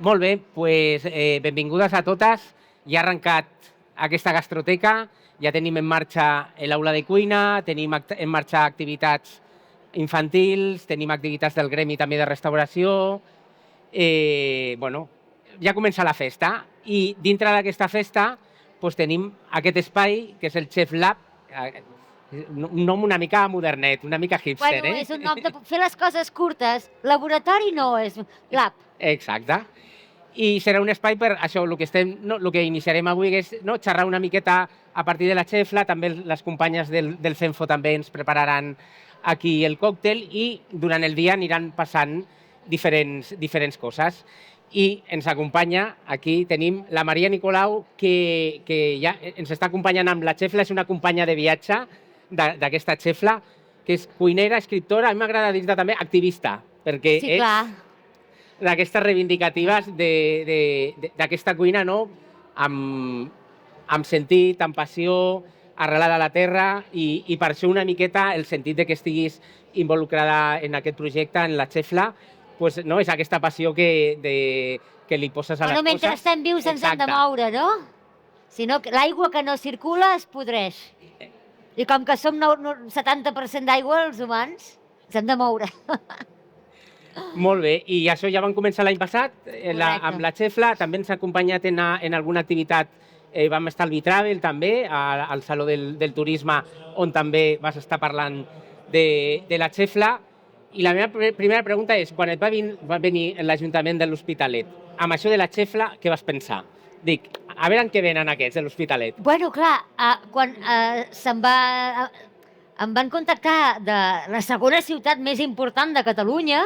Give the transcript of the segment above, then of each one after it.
Molt bé, doncs benvingudes a totes. Ja ha arrencat aquesta gastroteca, ja tenim en marxa l'aula de cuina, tenim en marxa activitats infantils, tenim activitats del gremi també de restauració. Bueno, ja comença la festa i dintre d'aquesta festa doncs tenim aquest espai que és el Chef Lab, un nom una mica modernet, una mica hipster, Bueno, és un nom de fer les coses curtes. Laboratori no, és lab. Exacte. I serà un espai per això, el que iniciarem avui és xerrar una miqueta a partir de la xefla, també les companyes del CENFO també ens prepararan aquí el còctel i durant el dia aniran passant diferents coses. I ens acompanya, aquí tenim la Maria Nicolau, que ja ens està acompanyant amb la xefla, és una companya de viatge d'aquesta xefla, que és cuinera, escriptora, a mi m'agrada dir-te també activista, perquè Sí, clar. d'aquestes reivindicatives d'aquesta cuina amb sentit, amb passió, arrelada a la terra i per això una miqueta el sentit de que estiguis involucrada en aquest projecte, en la xefla, és aquesta passió que li poses a les coses. Mentre estem vius ens hem de moure, no? Si no, l'aigua que no circula es podreix. I com que som 70% d'aigua, els humans, ens hem de moure. Molt bé, i això ja vam començar l'any passat amb la xefla, també ens ha acompanyat en alguna activitat, vam estar al Bitravel també, al Saló del Turisme, on també vas estar parlant de la xefla. I la meva primera pregunta és, quan et va venir l'Ajuntament de l'Hospitalet, amb això de la xefla, què vas pensar? Dic, a veure en què venen aquests de l'Hospitalet. Bueno, clar, quan em van contactar de la segona ciutat més important de Catalunya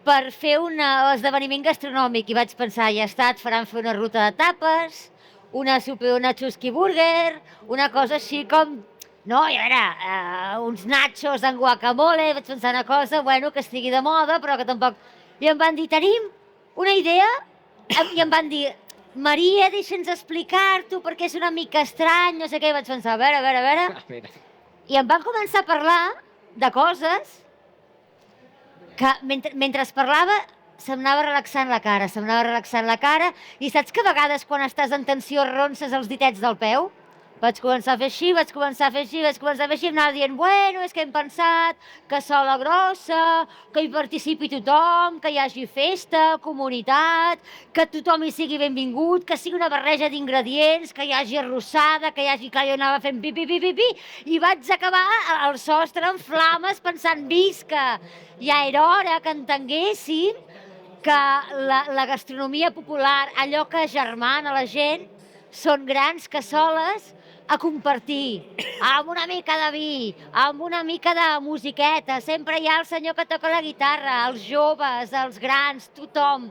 per fer un esdeveniment gastronòmic i vaig pensar, ja està, et faran fer una ruta de tapes, una chusky burger, una cosa així com... No, i a veure, uns nachos amb guacamole, vaig pensar una cosa, bueno, que estigui de moda, però que tampoc... I em van dir, tenim una idea, i em van dir, Maria, deixa'ns explicar-t'ho perquè és una mica estrany, no sé què, i vaig pensar, a veure... I em van començar a parlar de coses que mentre es parlava se'm anava relaxant la cara, i saps que a vegades quan estàs en tensió ronces els ditets del peu? Vaig començar a fer així, i em anava dient, bueno, és que hem pensat que sola grossa, que hi participi tothom, que hi hagi festa, comunitat, que tothom hi sigui benvingut, que sigui una barreja d'ingredients, que hi hagi arrossada, que hi hagi... Clar, jo anava fent pi, i vaig acabar al sostre en flames pensant, visca! Ja era hora que entenguéssim que la gastronomia popular, allò que agermana la gent, són grans cassoles a compartir, amb una mica de vi, amb una mica de musiqueta, sempre hi ha el senyor que toca la guitarra, els joves, els grans, tothom,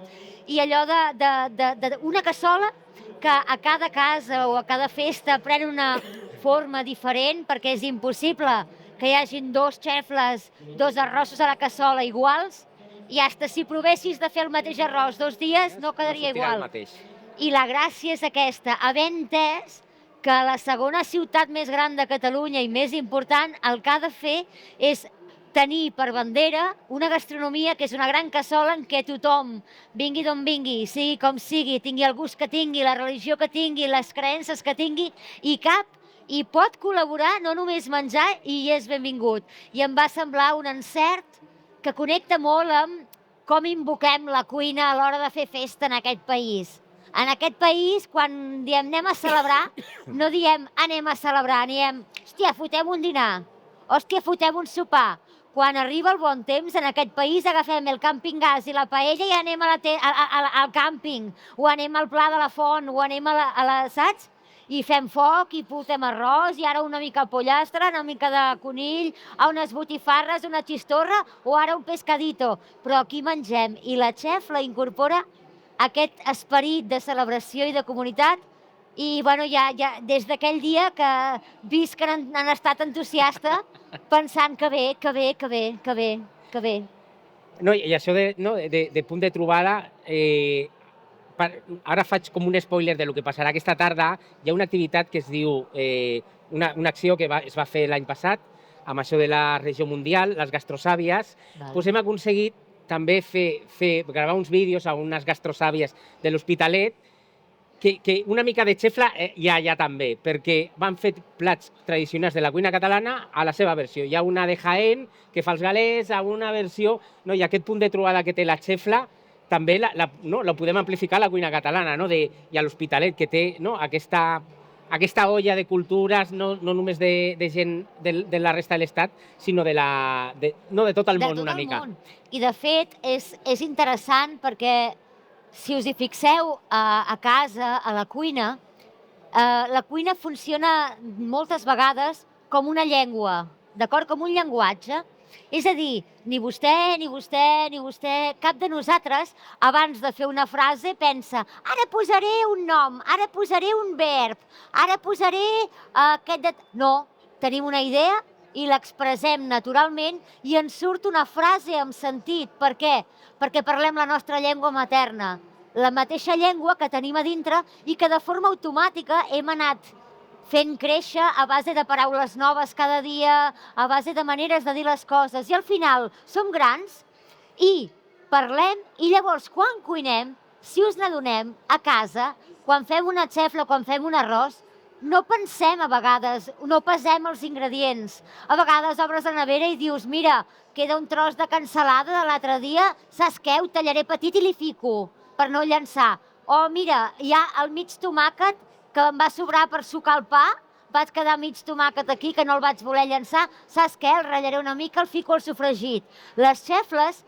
i allò d'una cassola que a cada casa o a cada festa pren una forma diferent perquè és impossible que hi hagin dos xefles, dos arrossos a la cassola iguals, i hasta si provessis de fer el mateix arròs 2 dies no quedaria igual. I la gràcia és aquesta, haver entès que la segona ciutat més gran de Catalunya i més important, el que ha de fer és tenir per bandera una gastronomia que és una gran cassola en què tothom, vingui d'on vingui, sigui com sigui, tingui el gust que tingui, la religió que tingui, les creences que tingui, i pot col·laborar, no només menjar, i és benvingut. I em va semblar un encert que connecta molt amb com invoquem la cuina a l'hora de fer festa en aquest país. En aquest país, quan diem anem a celebrar, no diem anem a celebrar, diem, hòstia, fotem un dinar, hòstia, fotem un sopar. Quan arriba el bon temps, en aquest país agafem el càmping gas i la paella i anem al càmping, o anem al Pla de la Font, o anem saps? I fem foc, i fotem arròs, i ara una mica pollastre, una mica de conill, unes botifarres, una xistorra, o ara un pescadito. Però aquí mengem, i la xefla incorpora aquest esperit de celebració i de comunitat, i bueno, ja des d'aquell dia que vist que han estat entusiasta pensant que bé. No, i això de punt de trobada, ara faig com un spoiler del que passarà aquesta tarda. Hi ha una activitat que es diu, una acció que es va fer l'any passat, amb això de la regió mundial, les gastrosàvies, doncs hem aconseguit també gravar uns vídeos a unes gastrosàvies de l'Hospitalet, que una mica de xefla hi ha també, perquè van fer plats tradicionals de la cuina catalana a la seva versió. Hi ha una de Jaén que fa els galets, a una versió, no? I aquest punt de trobada que té la xefla també la podem amplificar a la cuina catalana, no? I a l'Hospitalet, que té, no? aquesta olla de cultures, no només de gent de la resta de l'Estat, sinó de tot el món una mica. I de fet és interessant perquè si us hi fixeu a casa, a la cuina funciona moltes vegades com una llengua, d'acord? Com un llenguatge. És a dir, ni vostè, ni vostè, ni vostè, cap de nosaltres, abans de fer una frase, pensa ara posaré un nom, ara posaré un verb, ara posaré aquest... No, tenim una idea i l'expressem naturalment i ens surt una frase amb sentit. Per què? Perquè parlem la nostra llengua materna, la mateixa llengua que tenim a dintre i que de forma automàtica hem anat fent créixer a base de paraules noves cada dia, a base de maneres de dir les coses. I al final som grans i parlem i llavors quan cuinem, si us n'adonem, a casa, quan fem una xefla o quan fem un arròs, no pensem a vegades, no pesem els ingredients. A vegades obres la nevera i dius, mira, queda un tros de cansalada de l'altre dia, saps què? Ho tallaré petit i li fico, per no llançar. O mira, hi ha el mig tomàquet que em va sobrar per sucar el pa, vaig quedar mig tomàquet aquí que no el vaig voler llançar, saps què? El ratllaré una mica, el fico al sofregit. Les xefles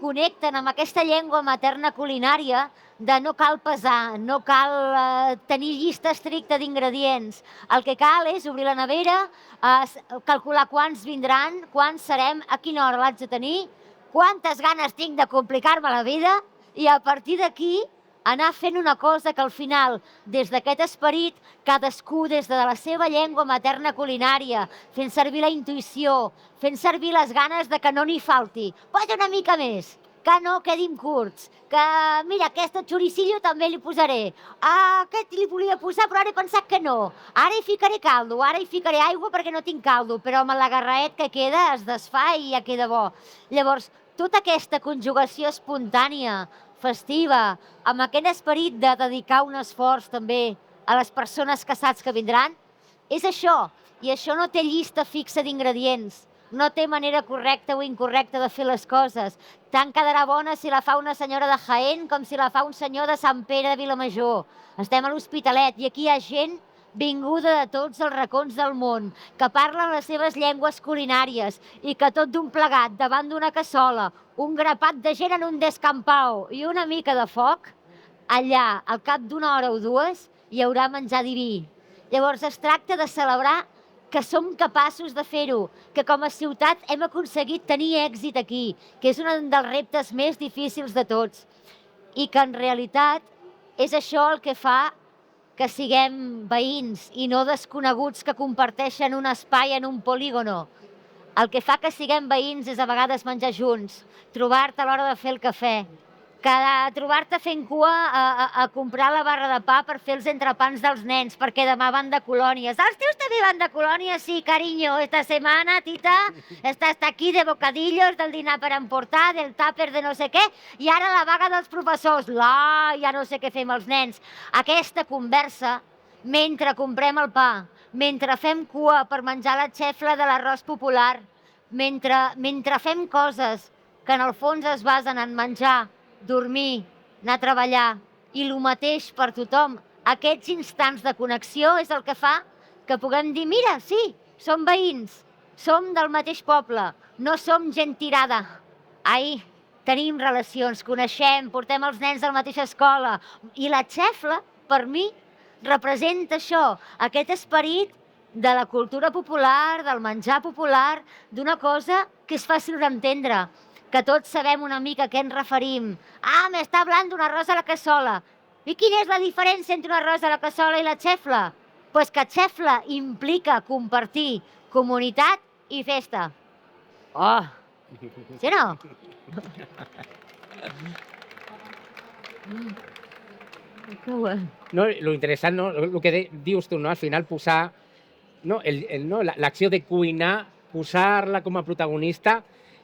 connecten amb aquesta llengua materna culinària de no cal pesar, no cal tenir llista estricta d'ingredients. El que cal és obrir la nevera, calcular quants vindran, quants serem, a quina hora l'haig de tenir, quantes ganes tinc de complicar-me la vida i a partir d'aquí anar fent una cosa que al final, des d'aquest esperit, cadascú des de la seva llengua materna culinària, fent servir la intuïció, fent servir les ganes de que no n'hi falti. Posa una mica més, que no quedin curts, que mira, aquest xoricillo també li posaré, aquest li volia posar però ara he pensat que no, ara hi ficaré caldo, ara hi ficaré aigua perquè no tinc caldo, però amb l'agarraet que queda es desfà i ja queda bo. Llavors, tota aquesta conjugació espontània, festiva, amb aquest esperit de dedicar un esforç també a les persones que saps que vindran, és això. I això no té llista fixa d'ingredients, no té manera correcta o incorrecta de fer les coses. Tant quedarà bona si la fa una senyora de Jaén com si la fa un senyor de Sant Pere de Vilamajor. Estem a l'Hospitalet i aquí hi ha gent vinguda de tots els racons del món, que parlen les seves llengües culinàries i que tot d'un plegat, davant d'una cassola, un grapat de gent en un descampau i una mica de foc, allà, al cap d'una hora o dues, hi haurà menjar diví. Llavors es tracta de celebrar que som capaços de fer-ho, que com a ciutat hem aconseguit tenir èxit aquí, que és un dels reptes més difícils de tots, i que en realitat és això el que fa que siguem veïns i no desconeguts que comparteixen un espai en un polígono. El que fa que siguem veïns és a vegades menjar junts, trobar-te a l'hora de fer el cafè, trobar-te fent cua a comprar la barra de pa per fer els entrepans dels nens, perquè demà van de colònies. Els teus també van de colònies? Sí, cariño, esta semana, tita, está aquí de bocadillos, del dinar per emportar, del tàper de no sé què, i ara la vaga dels professors. Ja no sé què fem els nens. Aquesta conversa, mentre comprem el pa, mentre fem cua per menjar la xefla de l'arròs popular, mentre fem coses que en el fons es basen en menjar, dormir, anar a treballar i el mateix per tothom. Aquests instants de connexió és el que fa que puguem dir, mira, sí, som veïns, som del mateix poble, no som gent tirada. Ai, tenim relacions, coneixem, portem els nens a la mateixa escola. I la xefla, per mi, representa això, aquest esperit de la cultura popular, del menjar popular, d'una cosa que és fàcil d'entendre, que tots sabem una mica a què ens referim. M'està parlant d'un arròs a la cassola. I quina és la diferència entre un arròs a la cassola i la xefla? Doncs que xefla implica compartir comunitat i festa. Oh! Sí o no? No, lo interessant, no? El que dius tu, no? Al final posar l'acció de cuinar, posar-la com a protagonista,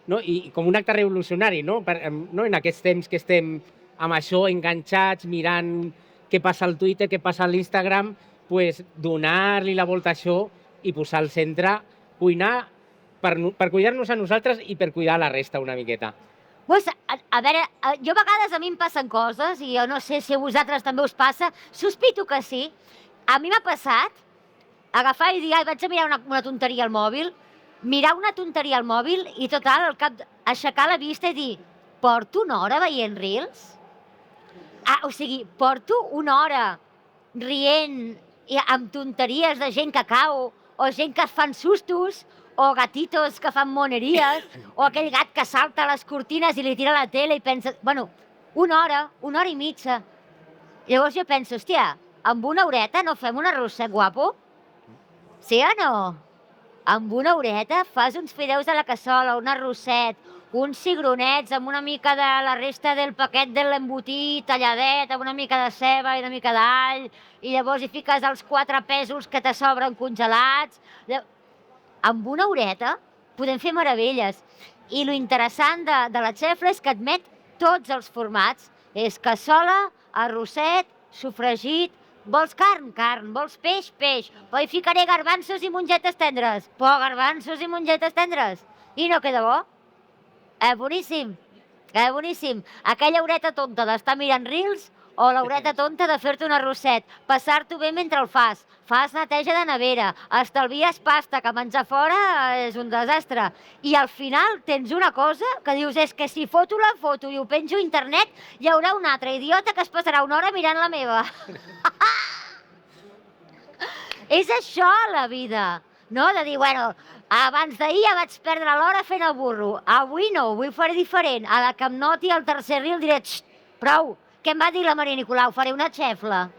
no? I com un acte revolucionari, no? En aquests temps que estem amb això enganxats, mirant què passa al Twitter, què passa a l'Instagram, pues, donar-li la volta a això i posar al centre cuinar per cuidar-nos a nosaltres i per cuidar la resta una miqueta. Pues, a veure, jo a vegades a mi em passen coses, i jo no sé si a vosaltres també us passa, sospito que sí. A mi m'ha passat agafar i dir, vaig a mirar una tonteria al mòbil, mirar una tonteria al mòbil i total, al cap, aixecar la vista i dir, porto una hora veient Reels? O sigui, porto una hora rient amb tonteries de gent que cau, o gent que es fan sustos, o gatitos que fan moneries, o aquell gat que salta a les cortines i li tira a la tele i pensa... Bueno, una hora i mitja. Llavors jo penso, hòstia, amb una horeta no fem un arrosset guapo? Sí o no? Amb una horeta fas uns fideus a la cassola, un arrosset, uns cigronets amb una mica de la resta del paquet de l'embotit talladet, amb una mica de ceba i una mica d'all, i llavors hi fiques els 4 pèsols que te sobren congelats. Amb una horeta podem fer meravelles. I lo interessant de la xefla és que admet tots els formats. És cassola, arrosset, sofregit, vols carn? Carn, vols peix? Peix. Però hi ficaré garbanzos i mongetes tendres. Però garbanzos i mongetes tendres. I no queda bo? Boníssim, boníssim. Aquella horeta tonta d'estar mirant Reels o l'horeta tonta de fer-te un arrosset, passar-t'ho bé mentre el fas neteja de nevera, estalvies pasta, que menjar fora és un desastre. I al final tens una cosa que dius, és que si foto la foto i ho penjo a internet, hi haurà un altre idiota que es passarà una hora mirant la meva. És això la vida, no? De dir, bueno, abans d'ahir ja vaig perdre l'hora fent el burro, avui no, avui ho faré diferent. A la que em noti el tercer reel diré, prou, què em va dir la Maria Nicolau? Faré una xefla.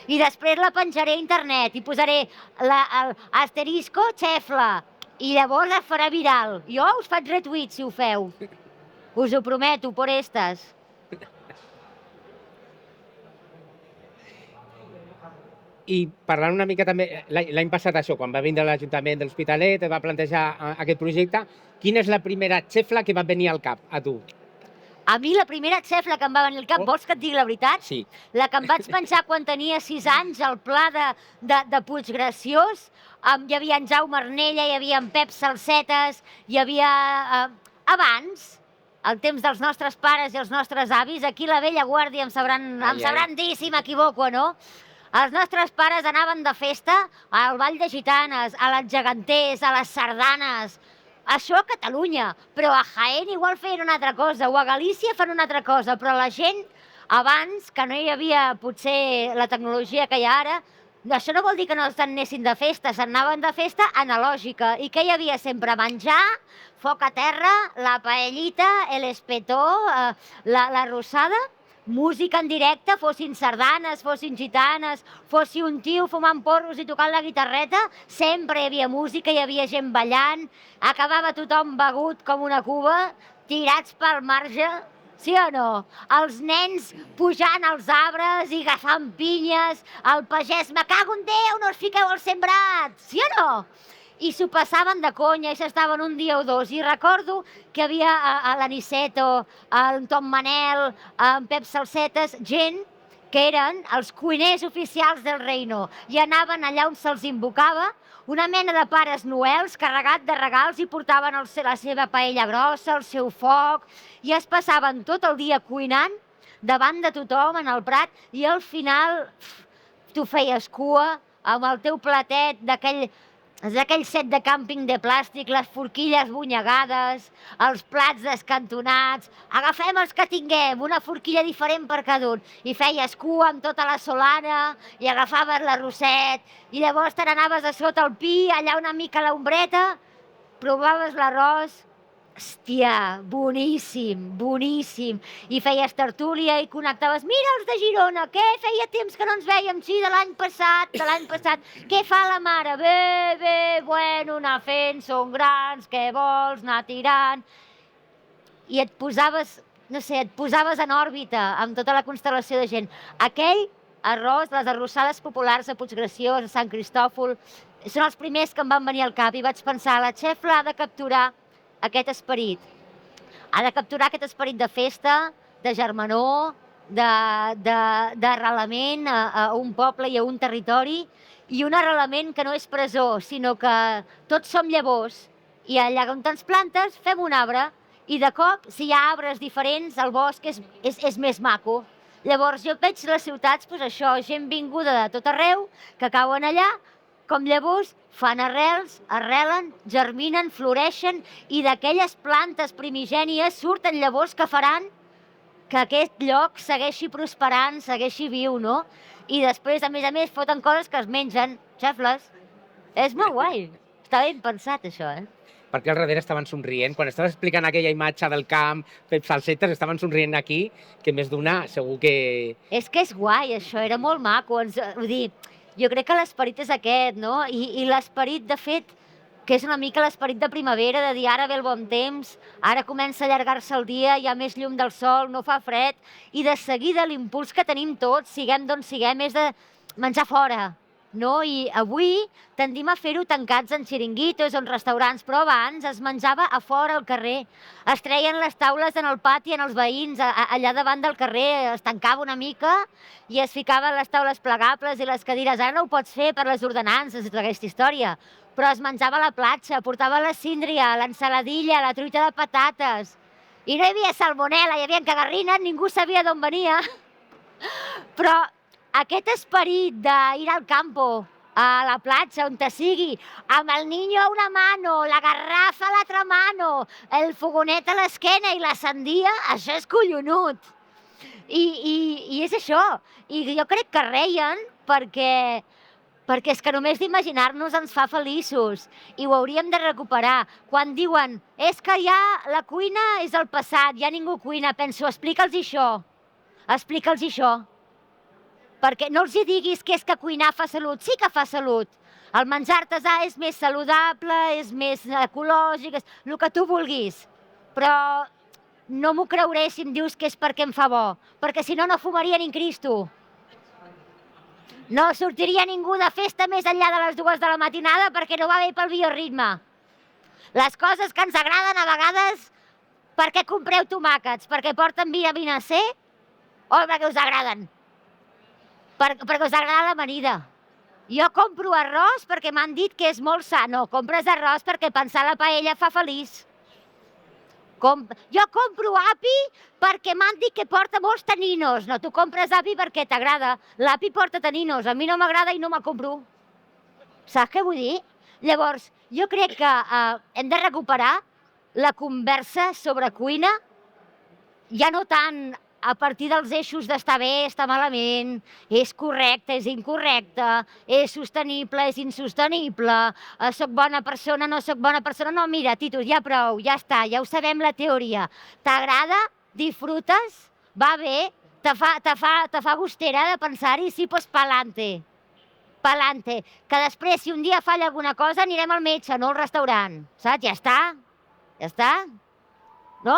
I després la penjaré a internet i posaré l'asterisco xefla. I llavors es farà viral. Jo us faig retweet si ho feu. Us ho prometo, por estas. I parlant una mica també, l'any passat això, quan va vindre l'Ajuntament de l'Hospitalet, va plantejar aquest projecte, quina és la primera xefla que va venir al cap a tu? A mi la primera xefla que em va venir al cap, vols que et digui la veritat? Sí. La que em vaig penjar quan tenia 6 anys, al pla de Puiggraciós, hi havia en Jaume Arnella, hi havia en Pep Salsetes, hi havia... Abans, al temps dels nostres pares i els nostres avis, aquí la vella guàrdia em sabran dir si m'equivoco o no, els nostres pares anaven de festa al Ball de Gitanes, a les geganters, a les sardanes. Això a Catalunya, però a Jaén igual feien una altra cosa, o a Galícia fan una altra cosa, però la gent abans, que no hi havia potser la tecnologia que hi ha ara, això no vol dir que no se'n anessin de festa, se'n anaven de festa analògica. I què hi havia sempre? Menjar, foc a terra, la paellita, l'espetó, la rosada, música en directe, fossin sardanes, fossin gitanes, fossi un tio fumant porros i tocant la guitarreta, sempre hi havia música, hi havia gent ballant, acabava tothom begut com una cuba, tirats pel marge, sí o no? Els nens pujant als arbres i agafant pinyes, el pagès, me cago en Déu, no us fiqueu al sembrat, sí o no? I s'ho passaven de conya i s'estaven un dia o dos. I recordo que hi havia a l'Aniceto, en Tom Manel, en Pep Salsetes, gent que eren els cuiners oficials del reino i anaven allà on se'ls invocava, una mena de pares noels carregat de regals i portaven la seva paella grossa, el seu foc, i es passaven tot el dia cuinant davant de tothom en el prat i al final tu feies cua amb el teu platet d'aquell set de càmping de plàstic, les forquilles bunyegades, els plats descantonats, agafem els que tinguem, una forquilla diferent per cada un, i feies cua amb tota la solana, i agafaves l'arrosset, i llavors te n'anaves a sota el pi, allà una mica a l'ombreta, provaves l'arròs, hòstia, boníssim, boníssim, i feies tertúlia i connectaves, mira els de Girona, què? Feia temps que no ens vèiem, sí, de l'any passat, què fa la mare? Bé, bueno, anar fent, són grans, què vols, anar tirant, i et posaves, no sé, et posaves en òrbita amb tota la constel·lació de gent. Aquell arròs, les arrossades populars a Puiggraciós, a Sant Cristòfol, són els primers que em van venir al cap i vaig pensar, la xefla ha de capturar aquest esperit. Ha de capturar aquest esperit de festa, de germanor, d'arrelament a un poble i a un territori, i un arrelament que no és presó, sinó que tots som llavors, i allà on ens plantes fem un arbre, i de cop, si hi ha arbres diferents, el bosc és més maco. Llavors jo veig les ciutats, doncs això, gent vinguda de tot arreu, que cauen allà, com llavors fan arrels, arrelen, germinen, floreixen, i d'aquelles plantes primigènies surten llavors que faran que aquest lloc segueixi prosperant, segueixi viu, no? I després, a més, foten coses que es mengen, xafles. És molt guai. Està ben pensat, això, Perquè al darrere estaven somrient. Quan estaves explicant aquella imatge del camp, fent salsetes, estaven somrient aquí, que més d'una segur que... És que és guai, això, era molt maco. Vull dir, jo crec que l'esperit és aquest, no? I l'esperit, de fet, que és una mica l'esperit de primavera, de dir ara ve el bon temps, ara comença a allargar-se el dia, hi ha més llum del sol, no fa fred, i de seguida l'impuls que tenim tots, siguem d'on siguem, és de menjar fora, no? I avui tendim a fer-ho tancats en xiringuitos o en restaurants, però abans es menjava a fora al carrer, es treien les taules en el pati, en els veïns, allà davant del carrer, es tancava una mica i es ficaven les taules plegables i les cadires. Ara no ho pots fer per les ordenances i tota aquesta història, però es menjava a la platja, portava la síndria, l'ensaladilla, la truita de patates. I no hi havia salmonel·la, hi havia cagarrines, ningú sabia d'on venia. Però aquest esperit d'ir al campo, a la platja, on te sigui, amb el niño a una mano, la garrafa a l'altra mano, el fogonet a l'esquena i la sandia, això és collonut. I és això. I jo crec que reien perquè és que només d'imaginar-nos ens fa feliços i ho hauríem de recuperar. Quan diuen, és que ja la cuina és el passat, ja ningú cuina, penso, explica'ls això, perquè no els hi diguis que és que cuinar fa salut, sí que fa salut. El menjar artesà és més saludable, és més ecològic, és el que tu vulguis, però no m'ho creuré si em dius que és perquè em fa bo, perquè si no, no fumaria ni en Cristo. No sortiria ningú de festa més enllà de les 2 de la matinada perquè no va bé pel bioritme. Les coses que ens agraden a vegades, per què compreu tomàquets? Perquè porten vitamina C o perquè us agraden? Perquè us agrada l'amanida. Jo compro arròs perquè m'han dit que és molt sa. No, compres arròs perquè pensar la paella fa feliç. Jo compro api perquè m'han dit que porta molts taninos. No, tu compres api perquè t'agrada. L'api porta taninos, a mi no m'agrada i no me'l compro. Saps què vull dir? Llavors, jo crec que hem de recuperar la conversa sobre cuina, ja no tant a partir dels eixos d'estar bé, estar malament, és correcte, és incorrecte, és sostenible, és insostenible, soc bona persona, no soc bona persona. No, mira, Titus, ja prou, ja està, ja ho sabem la teoria. T'agrada? Disfrutes? Va bé? Te fa gustera de pensar-hi? Sí, doncs pa'lante. Pa'lante. Que després, si un dia falla alguna cosa, anirem al metge, no al restaurant. Saps? Ja està. Ja està. No?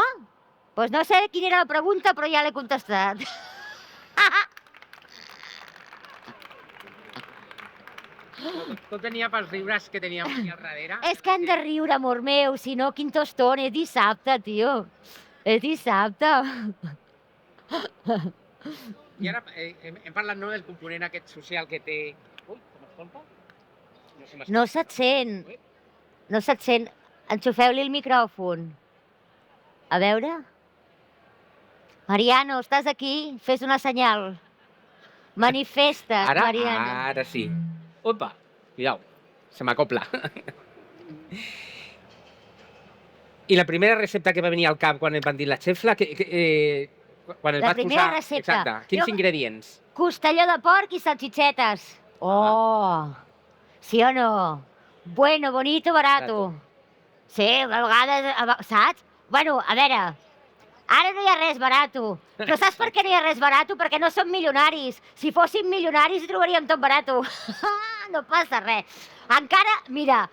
Doncs no sé quina era la pregunta, però ja l'he contestat. Tot tenia pels riures que teníem aquí al darrere. És que hem de riure, amor meu, si no, quin tostón. És dissabte, tio. És dissabte. I ara hem parlat del component aquest social que té... Ui, com escolta? No se't sent. No se't sent. Enxufeu-li el micròfon. A veure... Mariano, estàs aquí? Fes una senyal. Manifesta, Mariano. Ara sí. Opa, cuidao, se m'acopla. I la primera recepta que va venir al cap quan em van dir la xefla, quan el vas posar... La primera recepta. Exacte. Quins ingredients? Costelló de porc i salchichetes. Oh! Sí o no? Bueno, bonito, barato. Sí, a vegades, saps? Bueno, a veure... Ara no hi ha res barato. Però saps per què no hi ha res barato? Perquè no som milionaris. Si fóssim milionaris, ho trobaríem tot barato. No passa res. Encara, mira,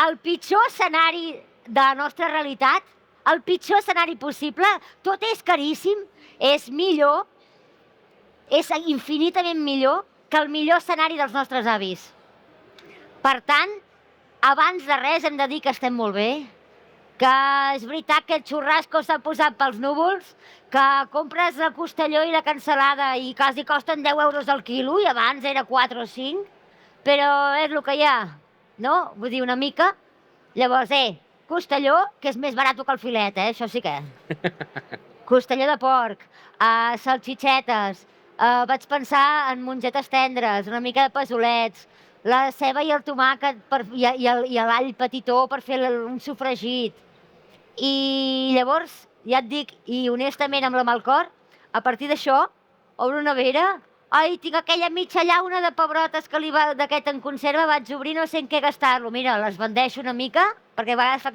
el pitjor escenari de la nostra realitat, el pitjor escenari possible, tot és caríssim, és millor, és infinitament millor que el millor escenari dels nostres avis. Per tant, abans de res hem de dir que estem molt bé, que és veritat que el xurrasco s'ha posat pels núvols, que compres el costelló i la cansalada i quasi costen 10 euros al quilo i abans era 4 o 5, però és el que hi ha, no? Vull dir, una mica. Llavors, costelló, que és més barat que el filet, això sí que. Costelló de porc, salxitxetes, vaig pensar en mongetes tendres, una mica de pesolets, la ceba i el tomàquet i l'all petitó per fer un sofregit. I llavors, ja et dic, i honestament amb la mal cor, a partir d'això, obro una nevera, ai, tinc aquella mitja llauna de pebrotes que d'aquest en conserva, vaig obrir, no sé en què gastar-lo. Mira, les vendeixo una mica, perquè a vegades fa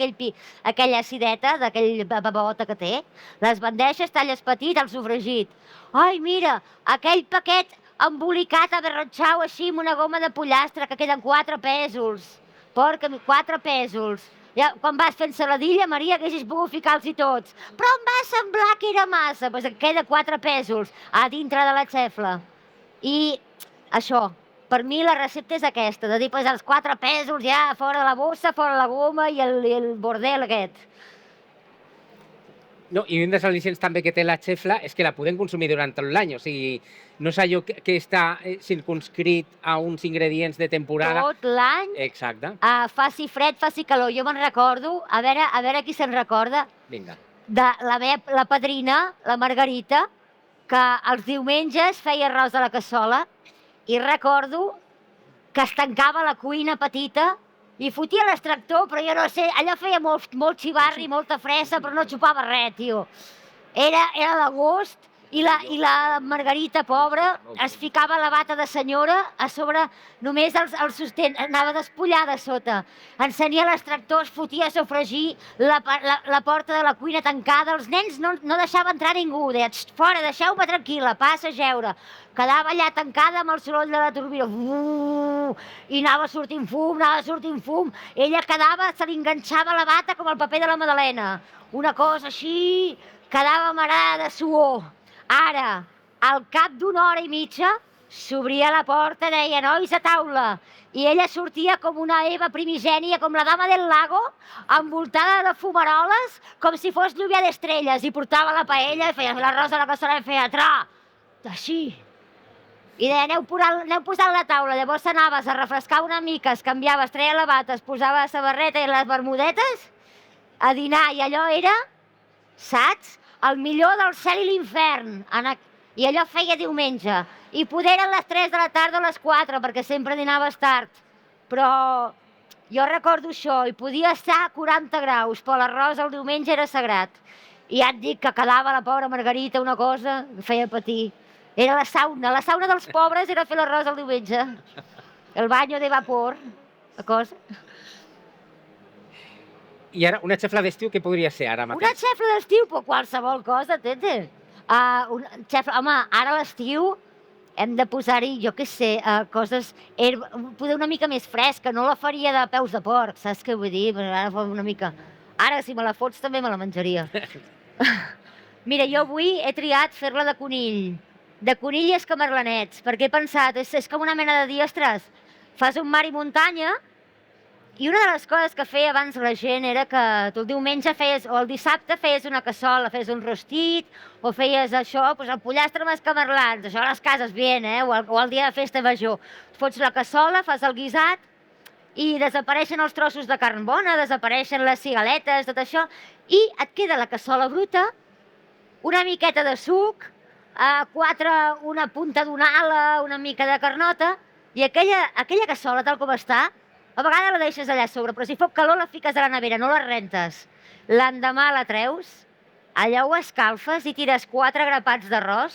aquella acideta d'aquell babota que té. Les vendeixes, talles petit, el sofregit. Ai, mira, aquell paquet embolicat a berrotxau així amb una goma de pollastre que queden 4 pèsols. Porca, 4 pèsols. Ja, quan vas fent saladilla, Maria, haguessis pogut ficar-los-hi tots. Però em va semblar que era massa. Doncs queda 4 pèsols a dintre de la xefla. I això, per mi la recepta és aquesta, de dir, pues, els 4 pèsols ja fora la bossa, fora la goma i el bordel aquest. No, i un dels al·licents també que té la xefla és que la podem consumir durant tot l'any, o sigui, no és allò que està circunscrit a uns ingredients de temporada. Tot l'any, exacte. Faci fred, faci calor. Jo me'n recordo, a veure qui se'n recorda, Vinga. de la padrina, la Margarita, que els diumenges feia arròs a la cassola i recordo que es tancava la cuina petita i fotia l'extractor, però jo no sé, allò feia molt xivarri, molta fressa, però no xupava res, tio. Era l'agost i la Margarita, pobra, es ficava la bata de senyora a sobre, només el sostén, anava despullada a sota. Encenia l'extractor, es fotia a sofregir, la porta de la cuina tancada, els nens no deixava entrar ningú, deia, fora, deixeu-me tranquil·la, passa a jeure. Quedava allà tancada amb el soroll de la turbina, i anava sortint fum, ella quedava, se li enganxava la bata com el paper de la Madalena, una cosa així, quedava marada de suor. Ara, al cap d'una hora i mitja, s'obria la porta, deia, nois a taula, i ella sortia com una Eva primigènia, com la dama del lago, envoltada de fumaroles, com si fos lluvia d'estrelles, i portava la paella, i feia l'arròs a la cassola, i feia així. I deia, aneu posant la taula. Llavors s'anava, es refrescava una mica, es canviava, es treia la bata, es posava la samarreta i les bermudetes a dinar, i allò era, saps? El millor del cel i l'infern. I allò feia diumenge. I poder eren les 3 de la tarda o les 4, perquè sempre dinaves tard. Però jo recordo això, i podia estar a 40 graus, però l'arròs el diumenge era sagrat. I ja et dic que quedava la pobra Margarita una cosa que feia patir. Era la sauna dels pobres era fer l'arròs el diumenge. El baño de vapor, la cosa. I ara, una xefla d'estiu, què podria ser ara mateix? Una xefla d'estiu, però qualsevol cosa, tete. Home, ara a l'estiu hem de posar-hi, jo què sé, coses, poder una mica més fresca, no la faria de peus de porc, saps què vull dir? Ara fa una mica... Ara, si me la fots, també me la menjaria. Mira, jo avui he triat fer-la de conill i escamarlanets, perquè he pensat, és com una mena de dir, ostres, fas un mar i muntanya, i una de les coses que feia abans la gent era que tu el diumenge feies, o el dissabte feies una cassola, feies un rostit, o feies això, doncs el pollastre amb escamarlans, això a les cases bien, o el dia de festa major. Fots la cassola, fas el guisat, i desapareixen els trossos de carn bona, desapareixen les cigaletes, tot això, i et queda la cassola bruta, una miqueta de suc, una punta d'una ala, una mica de carnota, i aquella cassola, tal com està, a vegades la deixes allà a sobre, però si fot calor la fiques a la nevera, no la rentes. L'endemà la treus, allà ho escalfes i tires 4 grapats d'arròs,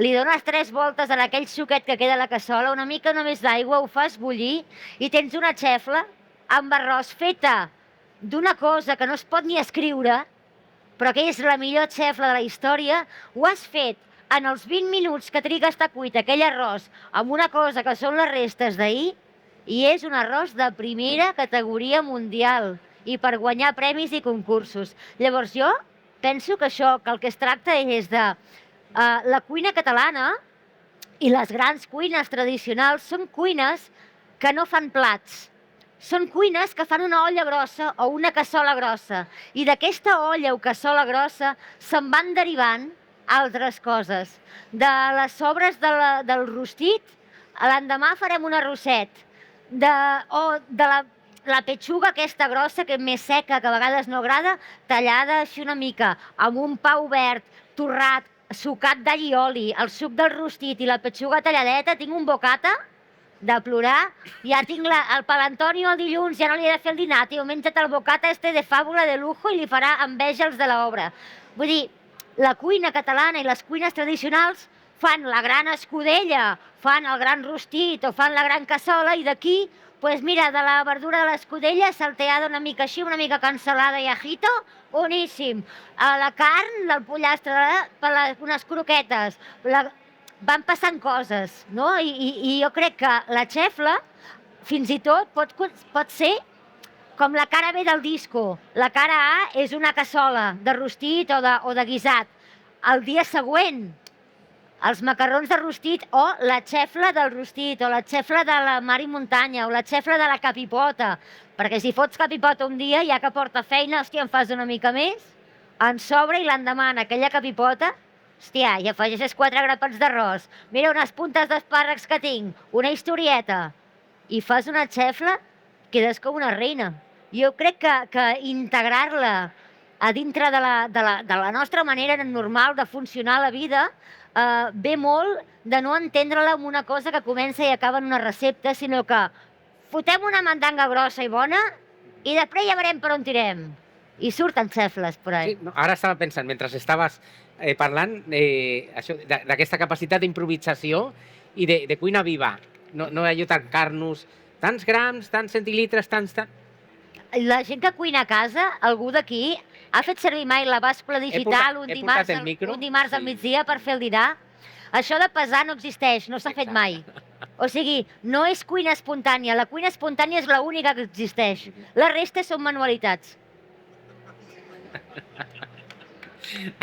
li dones 3 voltes a aquell suquet que queda a la cassola, una mica només d'aigua, ho fas bullir i tens una xefla amb arròs feta d'una cosa que no es pot ni escriure, però que és la millor xefla de la història. Ho has fet en els 20 minuts que triga a estar cuit aquell arròs amb una cosa que són les restes d'ahir, i és un arròs de primera categoria mundial i per guanyar premis i concursos. Llavors jo penso que això, que el que es tracta és de la cuina catalana i les grans cuines tradicionals són cuines que no fan plats, són cuines que fan una olla grossa o una cassola grossa. I d'aquesta olla o cassola grossa se'n van derivant altres coses. De les sobres del rostit, l'endemà farem un arrosset. O de la petxuga aquesta grossa, que és més seca, que a vegades no agrada, tallada així una mica, amb un pa obert, torrat, sucat d'all i oli, el suc del rostit i la petxuga talladeta, tinc un bocata de plorar. Ja tinc el Palantonio el dilluns, ja no li he de fer el dinar, tio, menja't el bocata este de fàbula de lujo i li farà enveja als de l'obra. Vull dir, la cuina catalana i les cuines tradicionals fan la gran escudella, fan el gran rostit o fan la gran cassola, i d'aquí, doncs mira, de la verdura de l'escudella salteada una mica així, una mica cansalada i ajito, boníssim. La carn del pollastre, unes croquetes, van passant coses, no? I jo crec que la xefla, fins i tot, pot ser com la cara B del disco. La cara A és una cassola de rostit o de guisat. El dia següent, els macarrons de rostit o la xefla del rostit o la xefla de la mar i muntanya o la xefla de la capipota. Perquè si fots capipota un dia, ja que porta feina, hòstia, en fas una mica més, en sobre, i l'endemà en aquella capipota, hòstia, i afegeixes 4 grapats d'arròs, mira unes puntes d'espàrrecs que tinc, una historieta, i fas una xefla, quedes com una reina. Jo crec que integrar-la a dintre de la nostra manera normal de funcionar a la vida ve molt de no entendre-la amb una cosa que comença i acaba en una recepta, sinó que fotem una mandanga grossa i bona i després ja veurem per on tirem. I surten xefles per ahí. Sí, no, ara estava pensant, mentre estaves parlant, d'aquesta capacitat d'improvisació i de cuina viva. No allò tancar-nos tants grams, tants centilitres, tants... La gent que cuina a casa, algú d'aquí, ha fet servir mai la bàscula digital un dimarts al migdia per fer el dinar? Això de pesar no existeix, no s'ha fet mai. O sigui, no és cuina espontània. La cuina espontània és l'única que existeix. La resta són manualitats.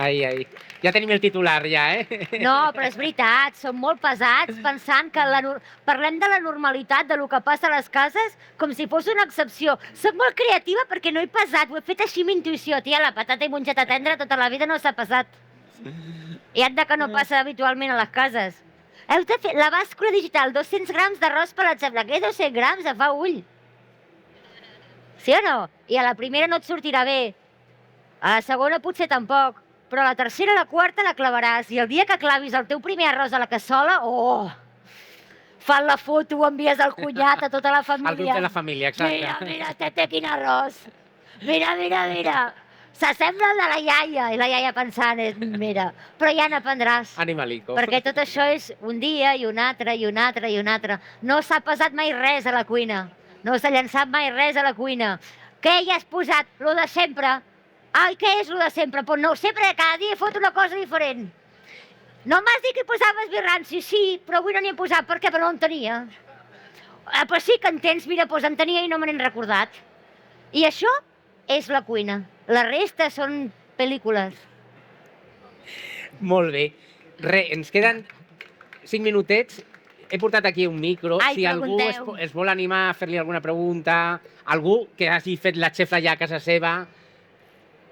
Ai. Ja tenim el titular, ja, No, però és veritat, són molt pesats pensant que parlem de la normalitat, de lo que passa a les cases, com si fos una excepció. Soc molt creativa perquè no he pesat, ho he fet així amb intuïció. Tia, la patata i mongeta tendra tota la vida no s'ha pesat. I anda que no passa habitualment a les cases. Heu de fer la bàscula digital, 200 grams d'arròs per exemple. Què 200 grams? Em fa ull. Sí o no? I a la primera no et sortirà bé. A la segona potser tampoc. Però a la tercera, a la quarta la clavaràs. I el dia que clavis el teu primer arròs a la cassola, fan la foto, ho envies al cunyat, a tota la família. Al grup de la família, exacte. Mira, tete, quin arròs. Mira. S'assembla al de la iaia. I la iaia pensant, mira. Però ja n'aprendràs. Animalico. Perquè tot això és un dia i un altre i un altre i un altre. No s'ha pesat mai res a la cuina. No s'ha llançat mai res a la cuina. Què hi has posat? Lo de sempre. Ai, què és lo de sempre? Pues no, sempre cada dia he fot una cosa diferent. No m'has dit que hi posaves vi ranci? Sí, però avui no n'hi he posat. Per què? Però no en tenia. Però sí que en tens, mira, doncs en tenia i no me n'he recordat. I això és la cuina. La resta són pel·lícules. Molt bé. Ens queden 5 minutets. He portat aquí un micro. Si algú es vol animar a fer-li alguna pregunta, algú que hagi fet la xefla ja a casa seva,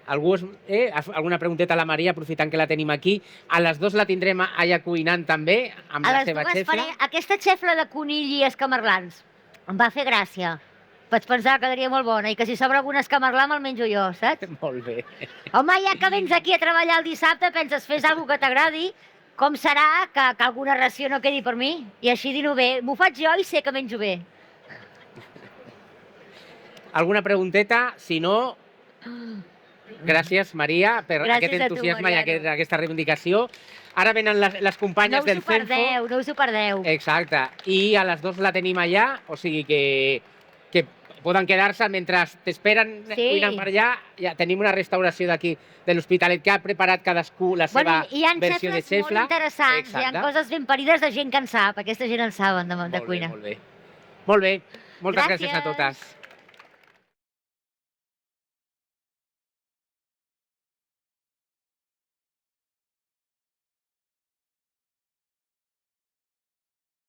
alguna pregunteta a la Maria, aprofitant que la tenim aquí. A les 2 la tindrem allà cuinant també, amb la seva xefla. Aquesta xefla de conill i escamarlans em va fer gràcia. Vaig pensar que quedaria molt bona i que si sobra algun escamarlà me'l menjo jo, saps? Molt bé. Home, ja que vens aquí a treballar el dissabte, penses fes alguna que t'agradi, com serà que alguna ració no quedi per mi? I així dino bé. M'ho faig jo i sé que menjo bé. Alguna pregunteta? Si no... Gràcies, Maria, per aquest entusiasme i aquesta reivindicació. Ara venen les companyes del Cenfo. No us ho perdeu. Exacte. I a les 2 la tenim allà, o sigui que poden quedar-se mentre t'esperen cuinant per allà. Ja tenim una restauració d'aquí, de l'Hospitalet, que ha preparat cadascú la seva versió de xefla. Hi ha xefles molt interessants, hi ha coses ben parides de gent que en sap. Aquesta gent en saben de cuina. Molt bé. Moltes gràcies a totes.